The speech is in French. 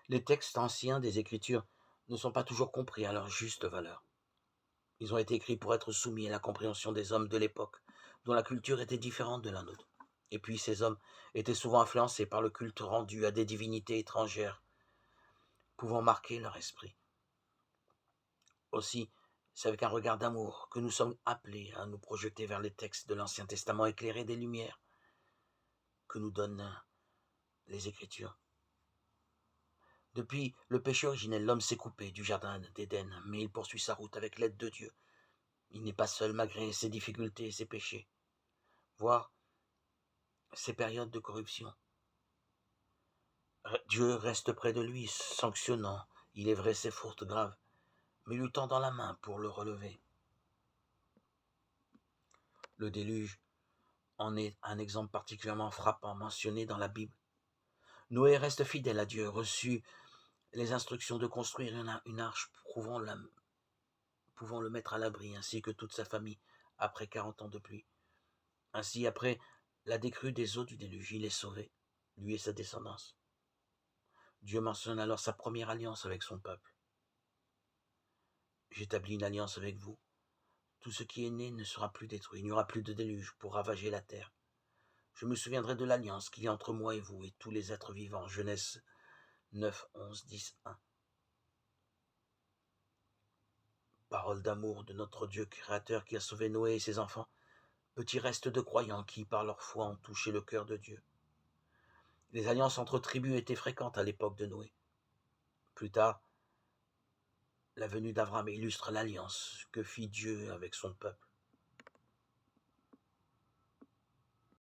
Les textes anciens des Écritures ne sont pas toujours compris à leur juste valeur. Ils ont été écrits pour être soumis à la compréhension des hommes de l'époque, dont la culture était différente de la nôtre. Et puis ces hommes étaient souvent influencés par le culte rendu à des divinités étrangères, pouvant marquer leur esprit. Aussi, c'est avec un regard d'amour que nous sommes appelés à nous projeter vers les textes de l'Ancien Testament éclairés des lumières que nous donnent les Écritures. Depuis le péché originel, l'homme s'est coupé du jardin d'Éden, mais il poursuit sa route avec l'aide de Dieu. Il n'est pas seul malgré ses difficultés et ses péchés, voire ses périodes de corruption. Dieu reste près de lui, sanctionnant, il est vrai, ses fautes graves, mais lui tendant la main pour le relever. Le déluge en est un exemple particulièrement frappant mentionné dans la Bible. Noé reste fidèle à Dieu, reçut les instructions de construire une arche pouvant le mettre à l'abri, ainsi que toute sa famille, après 40 ans de pluie. Ainsi, après la décrue des eaux du déluge, il est sauvé, lui et sa descendance. Dieu mentionne alors sa première alliance avec son peuple. J'établis une alliance avec vous. Tout ce qui est né ne sera plus détruit. Il n'y aura plus de déluge pour ravager la terre. Je me souviendrai de l'alliance qu'il y a entre moi et vous et tous les êtres vivants. Genèse 9, 11, 10, 1. Parole d'amour de notre Dieu créateur qui a sauvé Noé et ses enfants. Petit reste de croyants qui, par leur foi, ont touché le cœur de Dieu. Les alliances entre tribus étaient fréquentes à l'époque de Noé. Plus tard, la venue d'Abraham illustre l'alliance que fit Dieu avec son peuple.